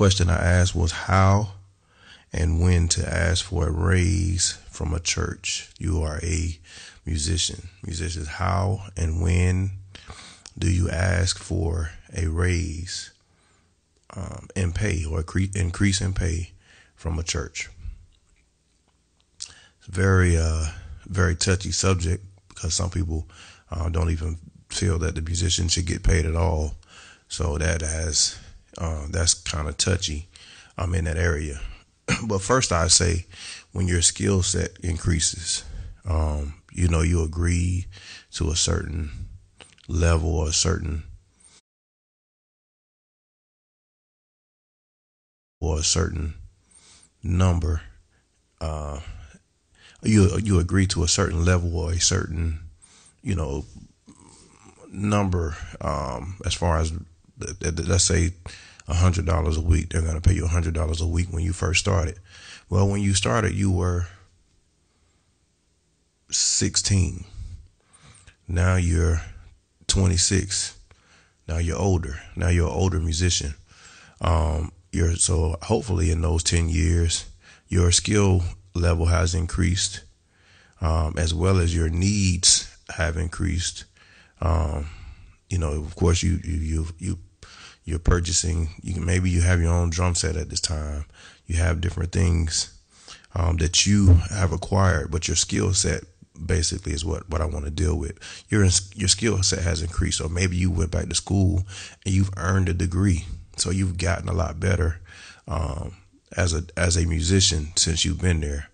question I asked was how and when to ask for a raise from a church. You are a musician. Musicians, how and when do you ask for a raise in pay or increase in pay from a church? It's a very touchy subject because some people don't even feel that the musician should get paid at all. So that's kind of touchy in that area. But first I say when your skill set increases, you agree to a certain level or a certain number, you agree to a certain level or a certain, number, as far as let's say $100 a week. They're going to pay you $100 a week when you first started. Well, when you started, you were 16. Now you're 26. Now you're older. Now you're an older musician. So hopefully in those 10 years, your skill level has increased, as well as your needs have increased. Of course you're purchasing, maybe you have your own drum set at this time. You have different things, that you have acquired, but your skill set basically is what I want to deal with. Your skill set has increased. Or maybe you went back to school and you've earned a degree. So you've gotten a lot better, as a musician since you've been there.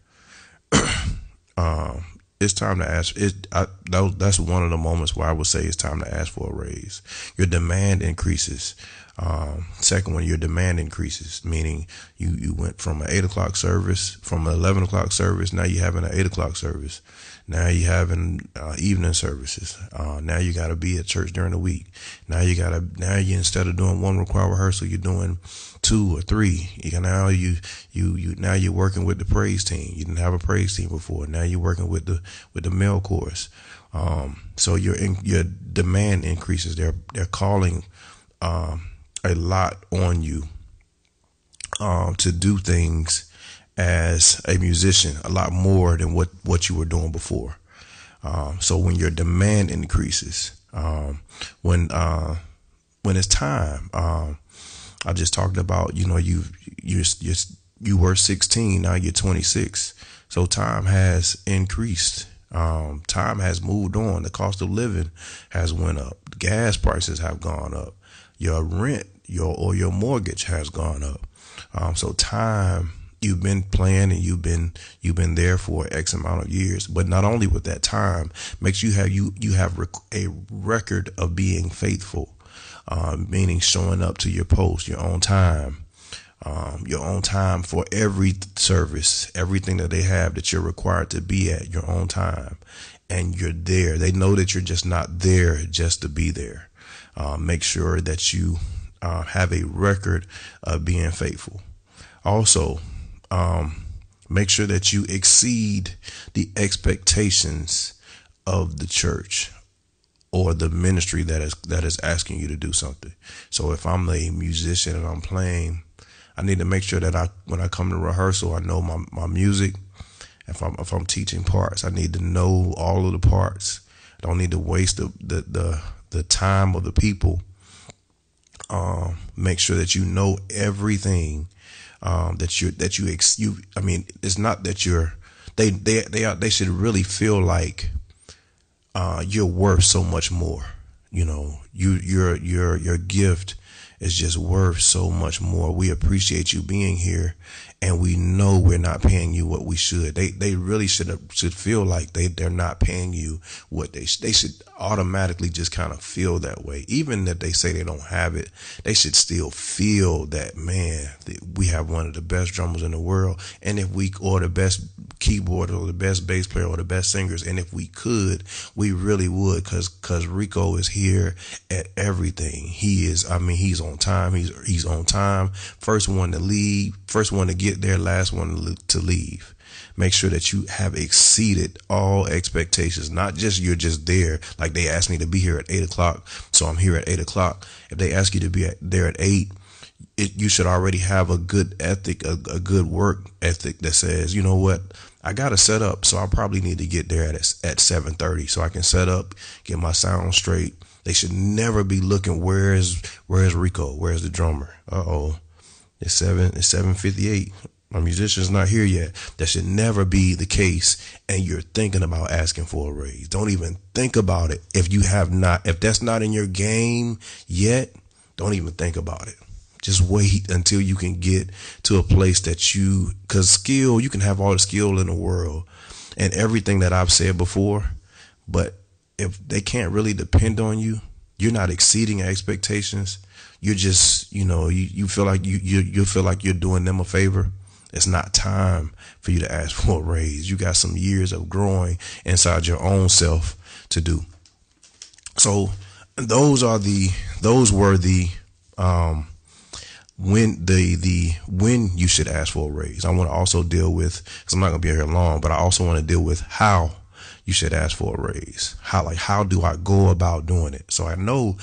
It's time to ask. That's one of the moments where I would say it's time to ask for a raise. Your demand increases. Second one, your demand increases, meaning you went from an 8 o'clock service, from an 11 o'clock service. Now you're having an 8 o'clock service. Now you're having evening services. Now you got to be at church during the week. Now you instead of doing one required rehearsal, you're doing 2 or 3. Now you're working with the praise team. You didn't have a praise team before. Now you're working with the male chorus. So your demand increases. They're calling a lot on you to do things as a musician, a lot more than what you were doing before. So when your demand increases, when it's time, I just talked about, you were 16, now you're 26. So time has increased. Time has moved on. The cost of living has went up. Gas prices have gone up. Your rent, your mortgage has gone up. So time, you've been playing and you've been there for X amount of years. But not only with that time, makes you have a record of being faithful, meaning showing up to your post, your own time for every service, everything that they have that you're required to be at your own time, and you're there. They know that you're just not there just to be there. Make sure that you have a record of being faithful. Also, make sure that you exceed the expectations of the church or the ministry that is asking you to do something. So if I'm a musician and I'm playing, I need to make sure that when I come to rehearsal, I know my music. If I'm teaching parts, I need to know all of the parts. I don't need to waste the time of the people. Make sure that you know everything. It's not that they should really feel like you're worth so much more. Your gift is just worth so much more. We appreciate you being here, and we know we're not paying you what we should. They really should feel like they're not paying you what they should automatically just kind of feel that way. Even if they say they don't have it, they should still feel that, man, we have one of the best drummers in the world. And or the best keyboard or the best bass player or the best singers. And if we could, we really would, cause Rico is here at everything. He's on time. He's on time. First one to leave, first one to get there, last one to leave. Make sure that you have exceeded all expectations, not just you're just there. Like they asked me to be here at 8 o'clock, so I'm here at 8 o'clock. If they ask you to be there at 8, you should already have a good ethic, a good work ethic that says, you know what, I got to set up. So I probably need to get there at 7:30 so I can set up, get my sound straight. They should never be looking, where's Rico? Where's the drummer? It's 7:58. My musician's not here yet. That should never be the case. And you're thinking about asking for a raise. Don't even think about it. If that's not in your game yet, don't even think about it. Just wait until you can get to a place that cause skill, you can have all the skill in the world and everything that I've said before, but if they can't really depend on you, you're not exceeding expectations. You're just, you feel like you feel like you're doing them a favor. It's not time for you to ask for a raise. You got some years of growing inside your own self to do. So those were the when you should ask for a raise. I want to also deal with, because I'm not going to be here long, but I also want to deal with how you should ask for a raise. How do I go about doing it? So I know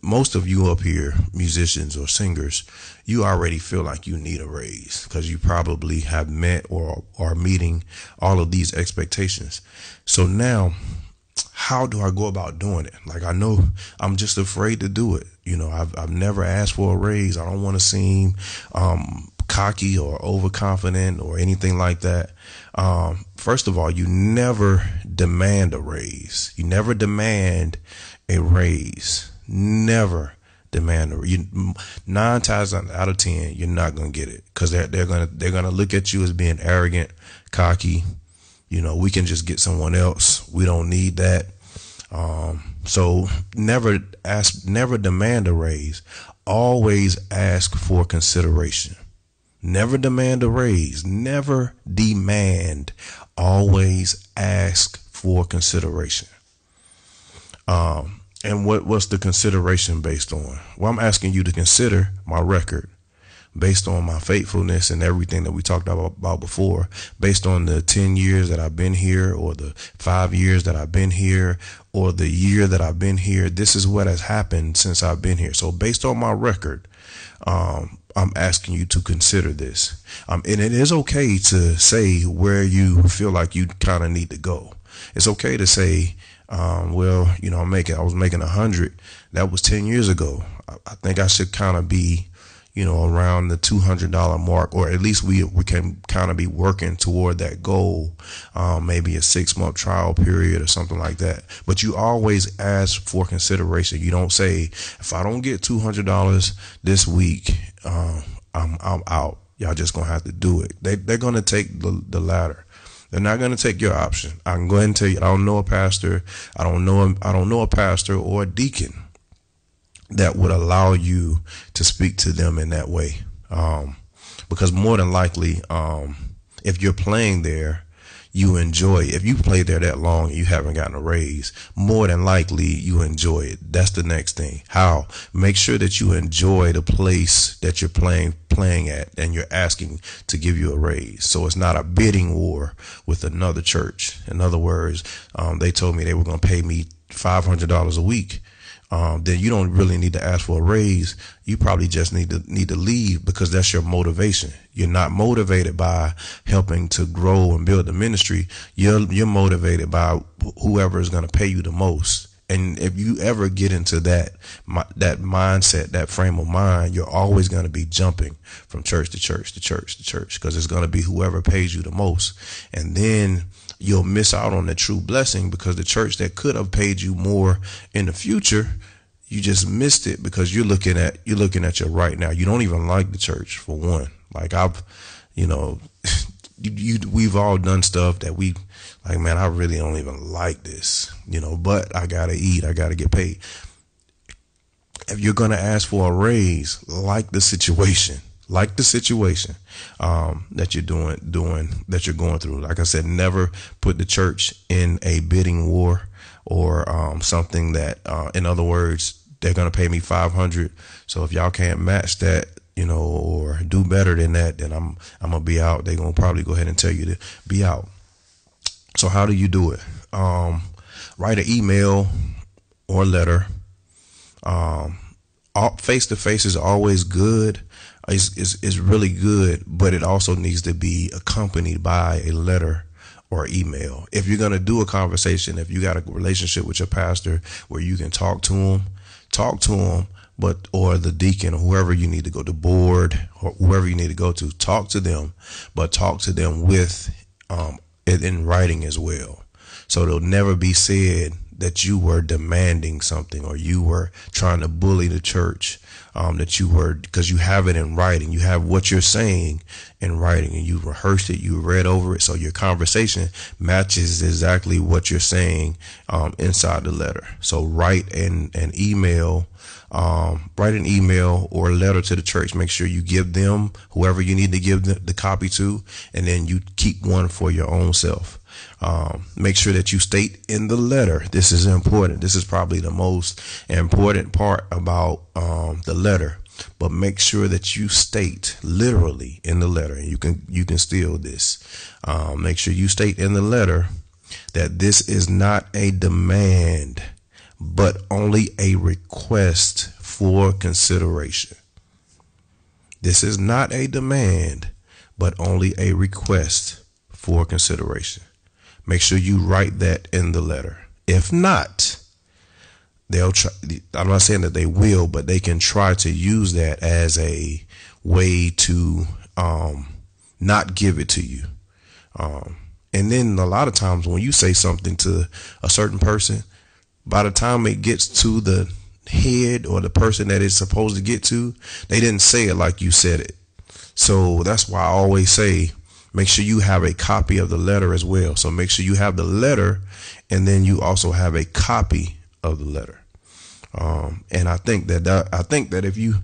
most of you up here, musicians or singers, you already feel like you need a raise because you probably have met or are meeting all of these expectations. So now, how do I go about doing it? Like, I know I'm just afraid to do it. I've never asked for a raise. I don't want to seem cocky or overconfident or anything like that. First of all, you never demand a raise. You never demand a raise. Never demand a raise. 9 times out of 10, you're not gonna get it because they're gonna look at you as being arrogant, cocky. We can just get someone else. We don't need that. So never demand a raise. Always ask for consideration. Never demand a raise. Never demand. Always ask for consideration. And what's the consideration based on? Well, I'm asking you to consider my record based on my faithfulness and everything that we talked about before, based on the 10 years that I've been here, or the 5 years that I've been here, or the year that I've been here. This is what has happened since I've been here. So based on my record, I'm asking you to consider this. And it is okay to say where you feel like you kind of need to go. It's okay to say, I was making 100. That was 10 years ago. I think I should kind of be, around the $200 mark, or at least we can kind of be working toward that goal. Maybe a 6-month trial period or something like that. But you always ask for consideration. You don't say, if I don't get $200 this week, I'm out. Y'all just gonna have to do it. They're gonna take the latter. They're not going to take your option. I can go ahead and tell you, I don't know a pastor. I don't know a pastor or a deacon that would allow you to speak to them in that way. Because more than likely, if you're playing there, you enjoy it. If you played there that long and you haven't gotten a raise, more than likely you enjoy it. That's the next thing. How? Make sure that you enjoy the place that you're playing at, and you're asking to give you a raise. So it's not a bidding war with another church. In other words, they told me they were going to pay me $500 a week. Then you don't really need to ask for a raise. You probably just need to leave, because that's your motivation. You're not motivated by helping to grow and build the ministry. You're motivated by whoever is going to pay you the most. And if you ever get into that mindset, that frame of mind, you're always going to be jumping from church to church to church to church, because it's going to be whoever pays you the most. And then you'll miss out on the true blessing, because the church that could have paid you more in the future, you just missed it because you're looking at your right now. You don't even like the church, for one. Like we've all done stuff that we like, man, I really don't even like this, but I gotta eat, I gotta get paid. If you're gonna ask for a raise, like the situation that you're that you're going through. Like I said, never put the church in a bidding war, or something that, in other words, they're going to pay me $500. So if y'all can't match that, or do better than that, then I'm going to be out. They're going to probably go ahead and tell you to be out. So how do you do it? Write an email or letter. face to face is always good. Is really good, but it also needs to be accompanied by a letter or email. If you're going to do a conversation, if you got a relationship with your pastor where you can talk to him, but, or the deacon or whoever you need to go to, board or whoever you need to go to, talk to them, but talk to them with, it in writing as well. So it'll never be said that you were demanding something or you were trying to bully the church, that you were, because you have it in writing. You have what you're saying in writing and you rehearsed it, you read over it. So your conversation matches exactly what you're saying, inside the letter. So write an email or a letter to the church. Make sure you give them whoever you need to give the copy to, and then you keep one for your own self. Make sure that you state in the letter. This is important. This is probably the most important part about the letter. But make sure that you state literally in the letter, and you can steal this. Make sure you state in the letter that this is not a demand, but only a request for consideration. This is not a demand, but only a request for consideration. Make sure you write that in the letter. If not, they'll try. I'm not saying that they will, but they can try to use that as a way to not give it to you. And then a lot of times when you say something to a certain person, by the time it gets to the head or the person that it's supposed to get to, they didn't say it like you said it. So that's why I always say, make sure you have a copy of the letter as well. So make sure you have the letter, and then you also have a copy of the letter. And I think that if you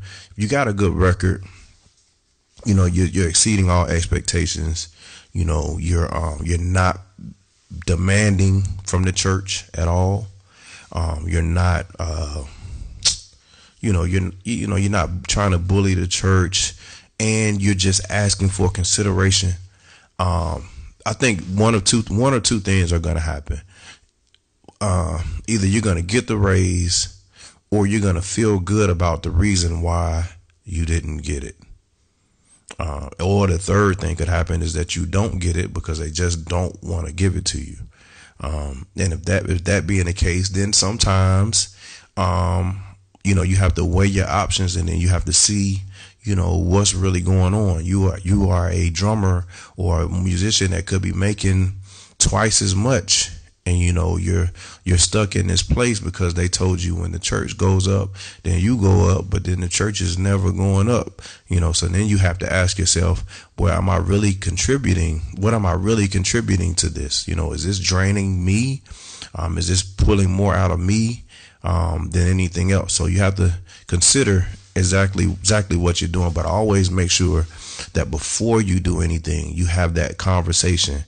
got a good record, you're exceeding all expectations. You're not demanding from the church at all. You're not, you're not trying to bully the church, and you're just asking for consideration. I think one or two things are going to happen. Either you're going to get the raise, or you're going to feel good about the reason why you didn't get it. Or the third thing could happen is that you don't get it because they just don't want to give it to you. And if that being the case, then sometimes, you have to weigh your options, and then you have to see, what's really going on. You are a drummer or a musician that could be making twice as much, and you're stuck in this place because they told you when the church goes up, then you go up, but then the church is never going up. So then you have to ask yourself, boy, am I really contributing? What am I really contributing to this? Is this draining me? Is this pulling more out of me than anything else? So you have to consider exactly what you're doing, but always make sure that before you do anything, you have that conversation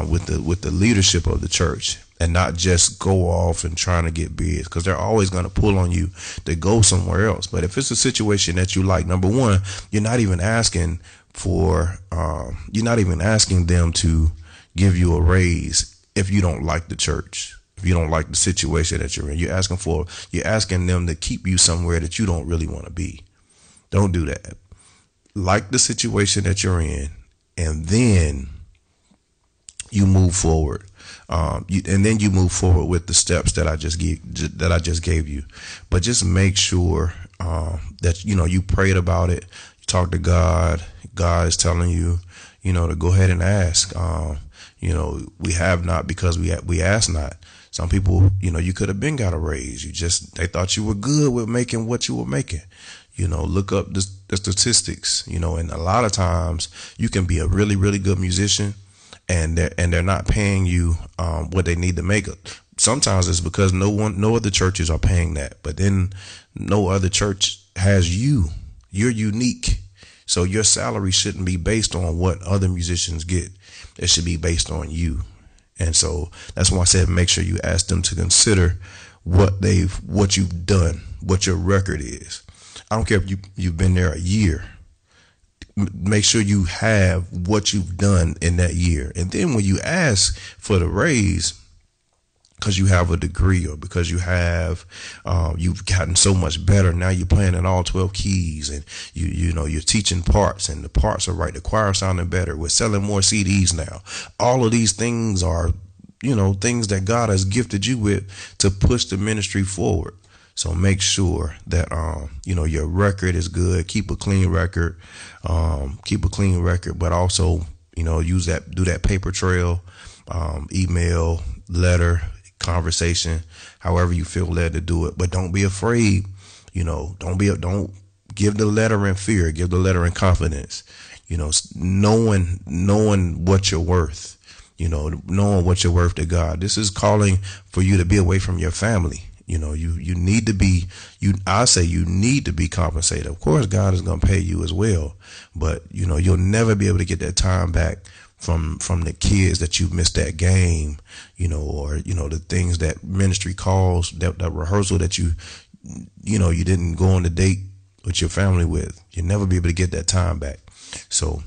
with the leadership of the church, and not just go off and trying to get bids, because they're always going to pull on you to go somewhere else. But if it's a situation that you like, number one, you're not even asking them to give you a raise if you don't like the church. If you don't like the situation that you're in, you're asking them to keep you somewhere that you don't really want to be. Don't do that. Like the situation that you're in, and then you move forward. And then you move forward with the steps that I just gave you. But just make sure that you prayed about it. You talk to God. God is telling you, to go ahead and ask. We have not because we ask not. Some people, you could have been got a raise. They thought you were good with making what you were making. Look up the statistics, and a lot of times you can be a really, really good musician, and they're not paying you what they need to make it. Sometimes it's because no other churches are paying that, but then no other church has you. You're unique. So your salary shouldn't be based on what other musicians get. It should be based on you. And so that's why I said, make sure you ask them to consider what you've done, what your record is. I don't care if you've been there a year. Make sure you have what you've done in that year. And then when you ask for the raise, because you have a degree, or because you've gotten so much better. Now you're playing in all 12 keys, and you're teaching parts, and the parts are right. The choir sounding better. We're selling more CDs now. All of these things are, things that God has gifted you with to push the ministry forward. So make sure that, your record is good. Keep a clean record. But also, do that paper trail, email, letter, conversation, however you feel led to do it. But don't be afraid. Don't give the letter in fear. Give the letter in confidence. Knowing what you're worth. Knowing what you're worth to God. This is calling for you to be away from your family. You need to be, I say you need to be compensated. Of course, God is going to pay you as well, but you'll never be able to get that time back from the kids that you missed that game, or the things that ministry calls, that rehearsal that you didn't go on the date with your family with. You'll never be able to get that time back. So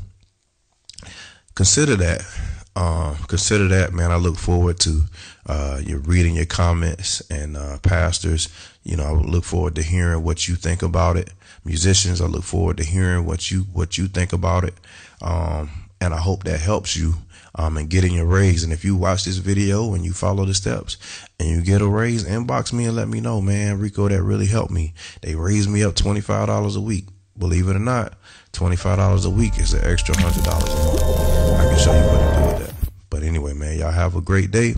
consider that. Man. I look forward to you reading your comments, and pastors, I would look forward to hearing what you think about it. Musicians, I look forward to hearing what you think about it. And I hope that helps you in getting your raise. And if you watch this video and you follow the steps and you get a raise, inbox me and let me know, man. Rico, that really helped me. They raised me up $25 a week. Believe it or not, $25 a week is an extra $100 a month. I can show you what to do with that. But anyway, man, y'all have a great day.